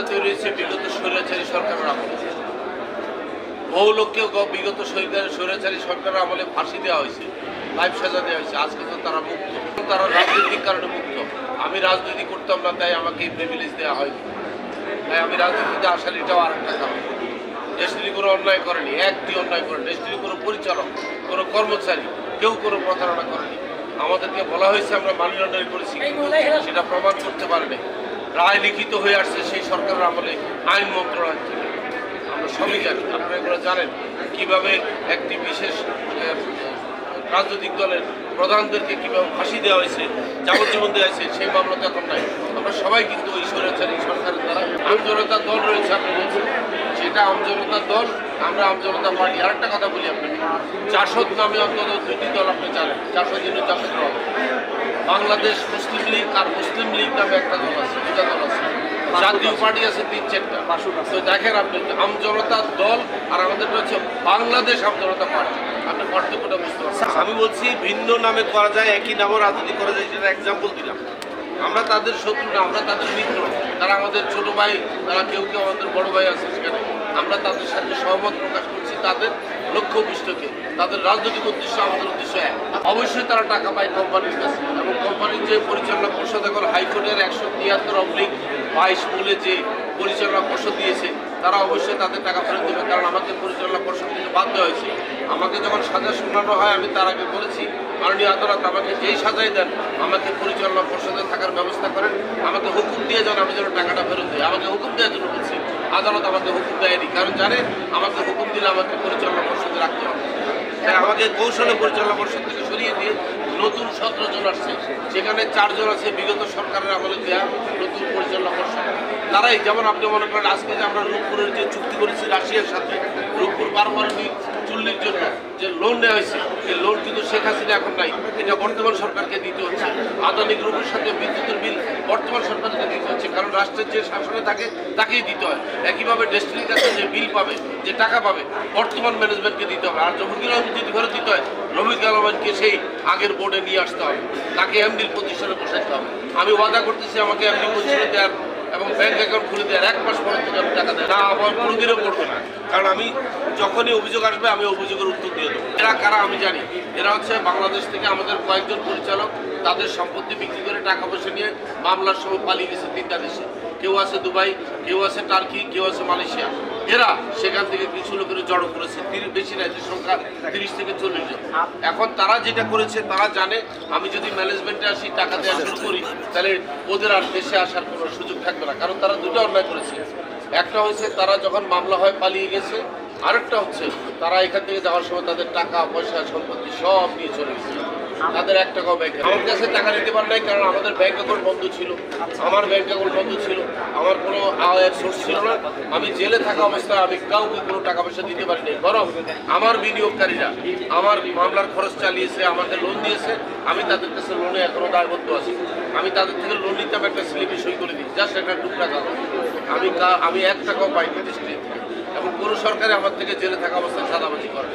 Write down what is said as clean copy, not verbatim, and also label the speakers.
Speaker 1: অবস্থা তৈরি হয়েছে বিগত স্বৈরাচারী সরকারের আমলে। বহু লোককেও বিগত স্বৈরাচারী সরকারের আমলে ফাঁসি দেওয়া হয়েছে, লাইফ সাজা দেওয়া হয়েছে। আজকে তো তারা মুক্ত, তারা রাজনৈতিক কারণে মুক্ত। আমি রাজনীতি করতাম না, তাই আমাকে এই প্রিভিলেজ দেওয়া হয়নি। তাই আমি রাজনীতিতে আসার এটাও আর একটা কারণ। দেশটির কোনো অন্যায় করেনি, একটি অন্যায় করেনি। দেশটির কোনো পরিচালক, কোনো কর্মচারী কেউ কোনো প্রতারণা করেনি। আমাদেরকে বলা হয়েছে আমরা মানি লন্ডারিং করেছি, সেটা প্রমাণ করতে পারেনি। রায় লিখিত হয়ে আসছে সেই সরকারের আমলে আইন মন্ত্রণালয় থেকে। আমরা সবই জানি, আপনারা এগুলো জানেন কীভাবে একটি বিশেষ রাজনৈতিক দলের প্রধানদেরকে কীভাবে ফাঁসি দেওয়া হয়েছে, যাবজ্জীবন দেওয়া হয়েছে। সেই মামলা তো এখন নাই। আমরা সবাই কিন্তু ওই স্বৈরাচারী সরকারের দ্বারা আমজনতা দল রয়েছে, আপনি বলছেন সেটা আমজনতা দল, আমরা আমজনতা পার্টি। আরেকটা কথা বলি আপনাকে, জাসদ নামে অন্তত দুটি দল আপনি জানেন, জাসদ দল, বাংলাদেশ মুসলিম লীগ আর মুসলিম লীগ নামে একটা দল আছে, দুটা দল আছে। জাতীয় পার্টি আছে ৩-৪টা। তো দেখেন আপনি, আমজনতা দল আর আমাদেরটা হচ্ছে বাংলাদেশ আমজনতা পার্টি। আপনি পার্থক্যটা বুঝতে পারছেন। আমি বলছি ভিন্ন নামে করা যায়, একই নামও রাজনীতি করা যায়, সেটা এক্সাম্পল দিলাম। আমরা তাদের শত্রু না, আমরা তাদের মিত্র। তারা আমাদের ছোট ভাই, তারা কেউ কেউ আমাদের বড় ভাই আছে সেখানে। আমরা তাদের সাথে সহমত প্রকাশ করছি, তাদের লক্ষ্য উদ্দেশ্যকে, তাদের রাজনৈতিক উদ্দেশ্য আমাদের উদ্দেশ্য এক। অবশ্যই তারা টাকা পায় কোম্পানির কাছে, এবং কোম্পানির যে পরিচালনা পর্ষদ এখন হাইকোর্টের ১৭৩/22 বলে যে পরিচালনা পর্ষদ দিয়েছে, তারা অবশ্যই তাদের টাকা ফেরত দেবে। কারণ আমাকে পরিচালনা পর্ষদ থেকে বাধ্য হয়েছে। আমাকে যখন সাজা শোনানো হয়, আমি তার আগে বলেছি মাননীয় আদালত আমাকে যেই সাজাই দেন, আমাকে পরিচালনা পর্ষদে থাকার ব্যবস্থা করেন, আমাকে হুকুম দিয়ে যান, আমি যেন টাকাটা ফেরত দিই। আমাকে হুকুম দেওয়ার জন্য বলছি, আদালত আমাকে হুকুম দেয়নি। কারণ জানে আমাকে হুকুম দিলে আমাকে পরিচালনা পর্ষদে রাখতে হবে। তাই আমাকে কৌশলে পরিচালনা পর্ষদ থেকে সরিয়ে দিয়ে নতুন 17 জন আসছে, সেখানে 4 জন আছে বিগত সরকারের আমলে দেওয়া নতুন পরিচালনা পর্ষদ। তারাই, যেমন আপনি মনে করেন আজকে যে আমরা রূপপুরের যে চুক্তি করেছি রাশিয়ার সাথে, রূপপুর পারমাণবিক চুল্লির জন্য যে লোন নেওয়া হয়েছে, এই লোন কিন্তু শেখ হাসিনা এখন নাই, এটা বর্তমান সরকারকে দিতে হচ্ছে। আদানি গ্রুপের সাথে বিদ্যুতের বিল বর্তমান সরকারকে দিতে হচ্ছে, কারণ রাষ্ট্রের যে শাসনে থাকে তাকেই দিতে হয়। একইভাবে ডেস্টিনির কাছে যে বিল পাবে, যে টাকা পাবে, বর্তমান ম্যানেজমেন্টকে দিতে হবে। আর রফিকুল আলম যদি ফেরত দিতে হয়, রফিকুল আলমকে সেই আগের বোর্ডে নিয়ে আসতে হবে, তাকে এমডির প্রতিষ্ঠানে বসাতে হবে। আমি ওয়াদা করতেছি আমাকে এমডি প্রতিষ্ঠানে দেওয়ার এবং ব্যাংক অ্যাকাউন্ট খুলে দেওয়ার 1 মাস পরে থেকে আমি টাকা দেয় না, আমার কোনোদিনও করবো না। কারণ আমি যখনই অভিযোগ আসবে আমি অভিযোগের উত্তর দিয়ে দেবো। এরা কারা আমি জানি। এরা হচ্ছে বাংলাদেশ থেকে আমাদের কয়েকজন পরিচালক, তাদের সম্পত্তি বিক্রি করে টাকা পয়সা নিয়ে মামলার সময় পালিয়ে গেছে 3টা দেশে। কেউ আছে দুবাই, কেউ আছে টার্কি, কেউ আছে মালয়েশিয়া। এরা সেখান থেকে কিছু লোকের জড়ো করেছে, বেশি না, এদের সংখ্যা 30 থেকে 40 জন। এখন তারা যেটা করেছে, তারা জানে আমি যদি ম্যানেজমেন্টে আসি, টাকা দেওয়া শুরু করি, তাহলে ওদের আর দেশে আসার কোনো সুযোগ থাকবে না। কারণ তারা দুটো অন্যায় করেছে। একটা হচ্ছে তারা যখন মামলা হয় পালিয়ে গেছে, আরেকটা হচ্ছে তারা এখান থেকে যাওয়ার সময় তাদের টাকা পয়সা সম্পত্তি সব নিয়ে চলে গেছে। তাদের 1 টাকাও ব্যাংক, আমার কাছে টাকা নিতে পারে নাই, কারণ আমাদের ব্যাংক অ্যাকাউন্ট বন্ধ ছিল। আমার ব্যাংক অ্যাকাউন্ট বন্ধ ছিল, আমার কোনো আয়ের সোর্স ছিল না। আমি জেলে থাকা অবস্থায় আমি কাউকে কোনো টাকা পয়সা দিতে পারিনি। বরং আমার বিনিয়োগকারীরা আমার মামলার খরচ চালিয়েছে, আমাকে লোন দিয়েছে। আমি তাদের কাছে লোনে এখনো দায়বদ্ধ আছি। আমি তাদের থেকে লোন নিতাম, একটা স্লিপে সই করে দিই, জাস্ট একটা টুকরা কাগজ। আমি 1 টাকাও পাইনি ডিস্ট্রিক্ট থেকে, এবং কোনো সরকারে আমার থেকে জেলে থাকা অবস্থায় চাঁদাবাজি করে।